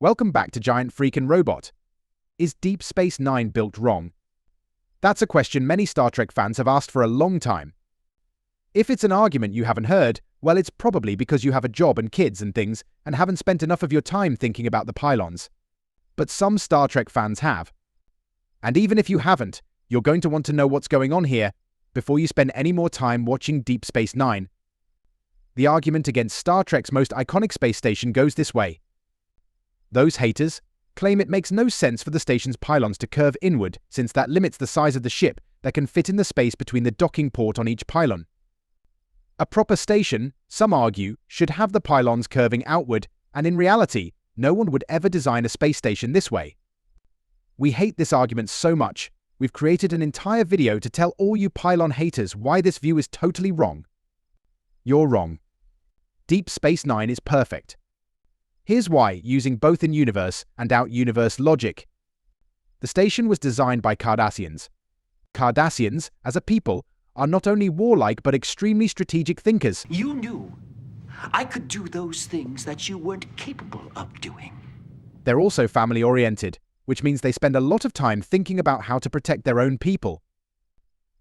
Welcome back to Giant Freakin' Robot. Is Deep Space Nine built wrong? That's a question many Star Trek fans have asked for a long time. If it's an argument you haven't heard, well, it's probably because you have a job and kids and things and haven't spent enough of your time thinking about the pylons. But some Star Trek fans have. And even if you haven't, you're going to want to know what's going on here before you spend any more time watching Deep Space Nine. The argument against Star Trek's most iconic space station goes this way. Those haters claim it makes no sense for the station's pylons to curve inward, since that limits the size of the ship that can fit in the space between the docking port on each pylon. A proper station, some argue, should have the pylons curving outward, and in reality, no one would ever design a space station this way. We hate this argument so much, we've created an entire video to tell all you pylon haters why this view is totally wrong. You're wrong. Deep Space Nine is perfect. Here's why, using both in-universe and out-universe logic. The station was designed by Cardassians. Cardassians, as a people, are not only warlike but extremely strategic thinkers. You knew I could do those things that you weren't capable of doing. They're also family-oriented, which means they spend a lot of time thinking about how to protect their own people.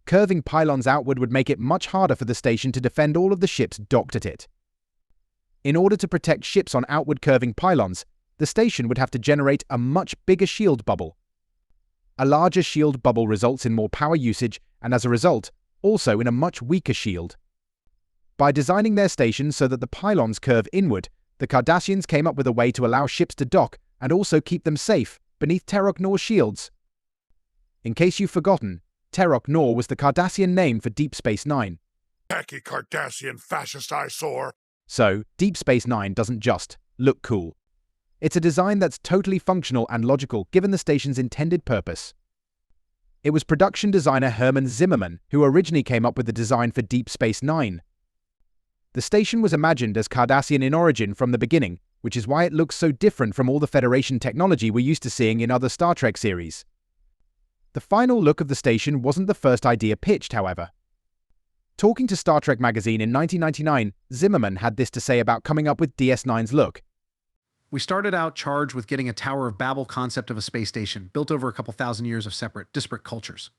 Curving pylons outward would make it much harder for the station to defend all of the ships docked at it. In order to protect ships on outward curving pylons, the station would have to generate a much bigger shield bubble. A larger shield bubble results in more power usage and, as a result, also in a much weaker shield. By designing their station so that the pylons curve inward, the Cardassians came up with a way to allow ships to dock and also keep them safe beneath Terok Nor's shields. In case you've forgotten, Terok Nor was the Cardassian name for Deep Space Nine. Tacky Cardassian fascist eyesore. So, Deep Space Nine doesn't just look cool. It's a design that's totally functional and logical given the station's intended purpose. It was production designer Herman Zimmerman who originally came up with the design for Deep Space Nine. The station was imagined as Cardassian in origin from the beginning, which is why it looks so different from all the Federation technology we're used to seeing in other Star Trek series. The final look of the station wasn't the first idea pitched, however. Talking to Star Trek magazine in 1999, Zimmerman had this to say about coming up with DS9's look. We started out charged with getting a Tower of Babel concept of a space station, built over a couple thousand years of separate, disparate cultures.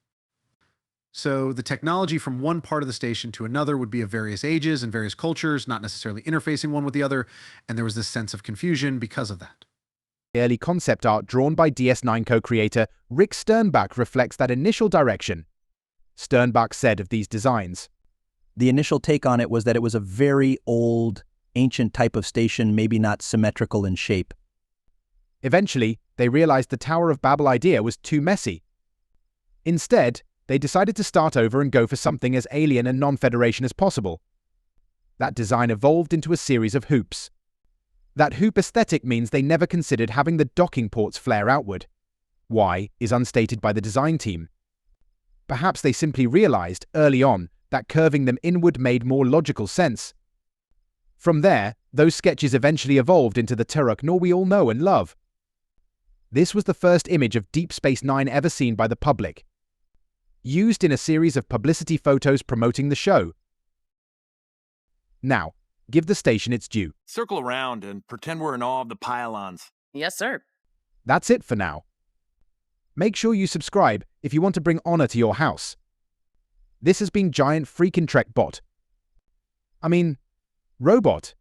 So the technology from one part of the station to another would be of various ages and various cultures, not necessarily interfacing one with the other, and there was this sense of confusion because of that. The early concept art drawn by DS9 co-creator Rick Sternbach reflects that initial direction. Sternbach said of these designs, "The initial take on it was that it was a very old, ancient type of station, maybe not symmetrical in shape. Eventually, they realized the Tower of Babel idea was too messy. Instead, they decided to start over and go for something as alien and non-Federation as possible. That design evolved into a series of hoops. That hoop aesthetic means they never considered having the docking ports flare outward. Why is unstated by the design team. Perhaps they simply realized, early on, that curving them inward made more logical sense. From there, those sketches eventually evolved into the Terok Nor we all know and love. This was the first image of Deep Space Nine ever seen by the public, used in a series of publicity photos promoting the show. Now, give the station its due. Circle around and pretend we're in awe of the pylons. Yes, sir. That's it for now. Make sure you subscribe if you want to bring honor to your house. This has been Giant Freakin' Trek Bot. Robot.